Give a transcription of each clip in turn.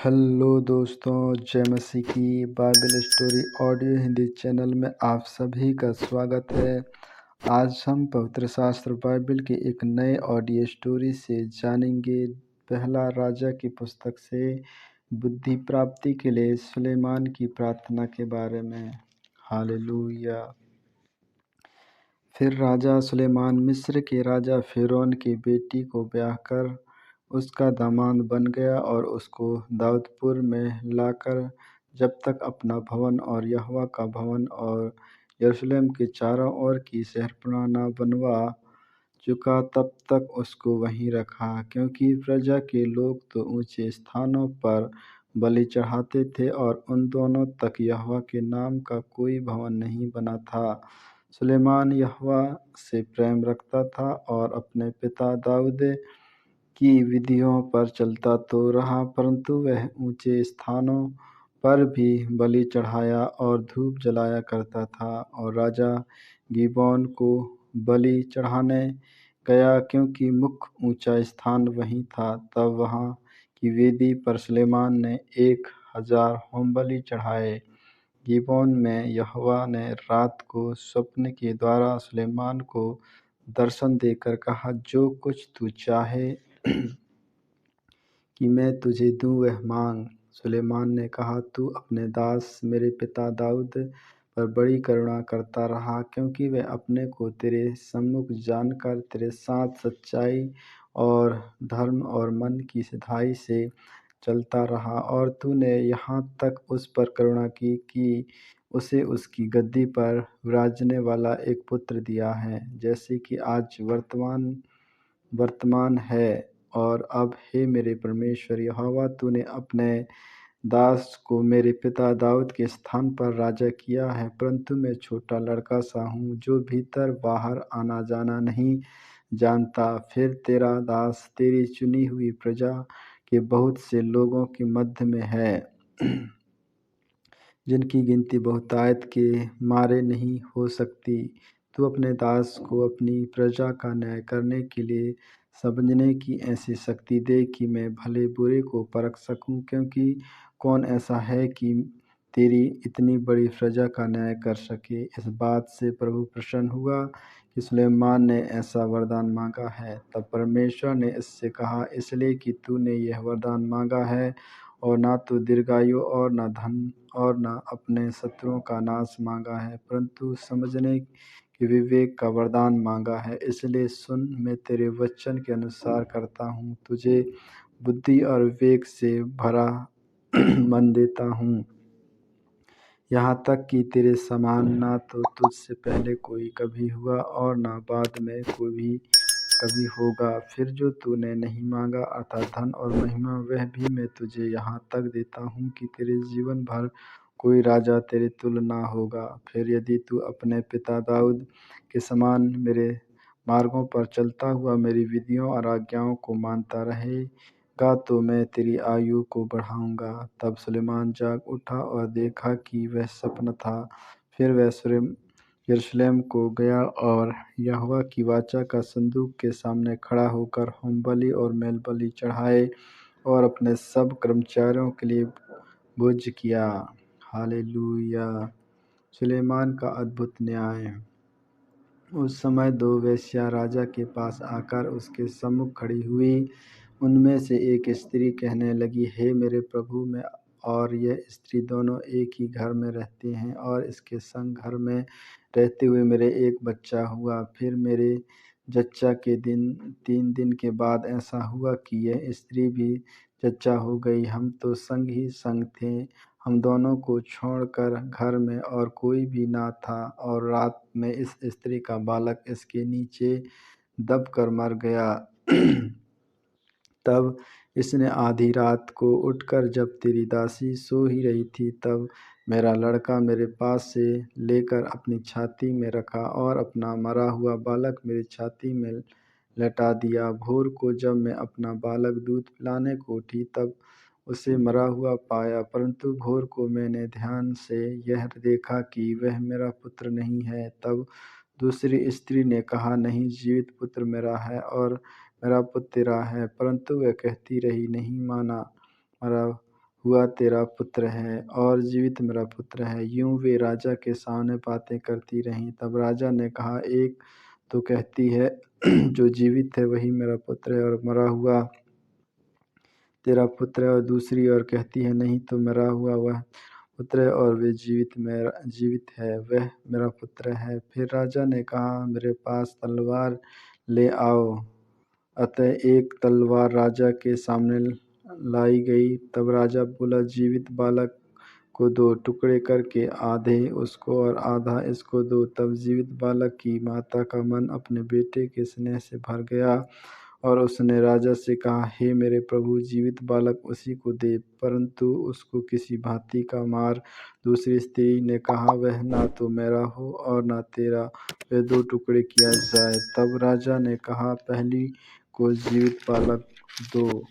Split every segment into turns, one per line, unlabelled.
Hello दोस्तों, जय मसीह की Bible story audio Hindi channel में आप सभी का स्वागत है। आज हम पवित्र शास्त्र बाइबल के एक नए ऑडियो स्टोरी से जानेंगे। पहला राजा की पुस्तक से बुद्धि प्राप्ति के लिए सुलेमान की प्रार्थना के बारे में। हालेलुया। फिर राजा सुलेमान मिस्र के राजा फ़िरौन की बेटी को ब्याह कर उसका दामाद बन गया और उसको दाऊदपुर में लाकर जब तक अपना भवन और यहोवा का भवन और यरूशलेम के चारों ओर की शहरपनाह न बनवा चुका तब तक उसको वहीं रखा, क्योंकि प्रजा के लोग तो ऊंचे स्थानों पर बलि चढ़ाते थे और उन दोनों तक यहोवा के नाम का कोई भवन नहीं बना था। सुलेमान यहोवा से प्रेम रखता था और अपने पिता दाऊद की विधियों पर चलता तो रहा, परंतु वह ऊंचे स्थानों पर भी बलि चढ़ाया और धूप जलाया करता था। और राजा गिबोन को बलि चढ़ाने गया, क्योंकि मुख्य ऊंचा स्थान वहीं था। तब वहां की वेदी पर सुलेमान ने 1000 होमबलि चढ़ाए। गिबोन में यहोवा ने रात को स्वप्न के द्वारा सुलेमान को दर्शन देकर कहा, जो कुछ तू चाहे कि मैं तुझे दूँ वह मांग। सुलेमान ने कहा, तू अपने दास मेरे पिता दाऊद पर बड़ी करुणा करता रहा, क्योंकि वह अपने को तेरे सम्मुख जानकर तेरे साथ सच्चाई और धर्म और मन की सिधाई से चलता रहा। और तूने यहाँ तक उस पर करुणा की कि उसे उसकी गद्दी पर विराजने वाला एक पुत्र दिया है, जैसे कि आज वर्तमान है। और अब हे मेरे परमेश्वर यहोवा, तूने अपने दास को मेरे पिता दाऊद के स्थान पर राजा किया है, परंतु मैं छोटा लड़का सा हूँ, जो भीतर बाहर आना जाना नहीं जानता। फिर तेरा दास तेरी चुनी हुई प्रजा के बहुत से लोगों के मध्य में है, जिनकी गिनती बहुतायत के मारे नहीं हो सकती। तू अपने दास को अपनी प्रजा का न्याय करने के लिए समझने की ऐसी शक्ति दे कि मैं भले बुरे को परख सकूं, क्योंकि कौन ऐसा है कि तेरी इतनी बड़ी प्रजा का न्याय कर सके। इस बात से प्रभु प्रसन्न हुआ कि सुलेमान ने ऐसा वरदान मांगा है। तब परमेश्वर ने इससे कहा, इसलिए कि तूने यह वरदान मांगा है, और ना तो दीर्घायु और ना धन और ना अपने शत्रुओं का नाश मांगा है, परंतु समझने के विवेक का वरदान मांगा है। इसलिए सुन, मैं तेरे वचन के अनुसार करता हूँ। तुझे बुद्धि और विवेक से भरा मन देता हूँ, यहाँ तक कि तेरे समान ना तो तुझसे पहले कोई कभी हुआ और ना बाद में कोई भी कभी होगा। फिर जो तूने नहीं मांगा, अर्थात धन और महिमा, वह भी मैं तुझे यहाँ तक देता हूँ कि तेरे जीवन भर कोई राजा तेरे तुल्य ना होगा। फिर यदि तू अपने पिता दाऊद के समान मेरे मार्गों पर चलता हुआ मेरी विधियों और आज्ञाओं को मानता रहेगा, तो मैं तेरी आयु को बढ़ाऊंगा। तब सुलेमान जाग उठा और देखा कि वह स्वप्न था। फिर वह यरूशलेम को गया और यहोवा की वाचा का संदूक के सामने खड़ा होकर होमबलि और मेलबलि चढ़ाए और अपने सब कर्मचारियों के लिए भोज किया। हालेलुया। सुलेमान का अद्भुत न्याय। उस समय 2 वेश्या राजा के पास आकर उसके सम्मुख खड़ी हुई। उनमें से एक स्त्री कहने लगी, हे मेरे प्रभु, मैं और यह स्त्री दोनों एक ही घर में रहते हैं, और इसके संग घर में रहते हुए मेरे एक बच्चा हुआ। फिर मेरे जच्चा के 3 दिन के बाद ऐसा हुआ कि यह स्त्री भी जच्चा हो गई। हम तो संग ही संग थे, हम दोनों को छोड़कर घर में और कोई भी ना था। और रात में इस स्त्री का बालक इसके नीचे दबकर मर गया। तब इसने आधी रात को उठकर, जब तेरी दासी सो ही रही थी, तब मेरा लड़का मेरे पास से लेकर अपनी छाती में रखा और अपना मरा हुआ बालक मेरी छाती में लटा दिया। भोर को जब मैं अपना बालक दूध पिलाने को उठी, तब उसे मरा हुआ पाया, परंतु भोर को मैंने ध्यान से यह देखा कि वह मेरा पुत्र नहीं है। तब दूसरी स्त्री ने कहा, नहीं, जीवित पुत्र मेरा है और मेरा पुत्र तेरा है। परंतु वह कहती रही, नहीं, माना मरा हुआ तेरा पुत्र है और जीवित मेरा पुत्र है। यूं वे राजा के सामने बातें करती रहीं। तब राजा ने कहा, एक तो कहती है जो जीवित है वही मेरा पुत्र है और मरा हुआ तेरा पुत्र है, और दूसरी ओर कहती है, नहीं तो मरा हुआ वह पुत्र है और वे जीवित है वह मेरा पुत्र है। फिर राजा ने कहा, मेरे पास तलवार ले आओ। अतः एक तलवार राजा के सामने लाई गई। तब राजा बोला, जीवित बालक को दो टुकड़े करके, आधे उसको और आधा इसको दो। तब जीवित बालक की माता का मन अपने बेटे के स्नेह से भर गया और उसने राजा से कहा, हे मेरे प्रभु, जीवित बालक उसी को दे, परंतु उसको किसी भांति का मार। दूसरी स्त्री ने कहा, वह ना तो मेरा हो और ना तेरा, वह दो टुकड़े किया जाए। तब राजा ने कहा, पहली को जीवित बालक दो,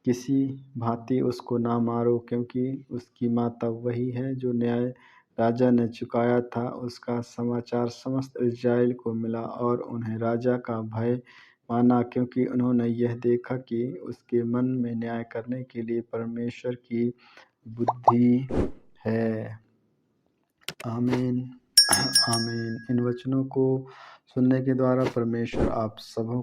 किसी भांति उसको ना मारो, क्योंकि उसकी माता वही है जो न्याय राजा ने चुकाया था। उसका समाचार समस्त इस्राएल को मिला और उन्हें राजा का भय माना, क्योंकि उन्होंने यह देखा कि उसके मन में न्याय करने के लिए परमेश्वर की बुद्धि है। आमीन। आमीन। इन वचनों को सुनने के द्वारा परमेश्वर आप सबों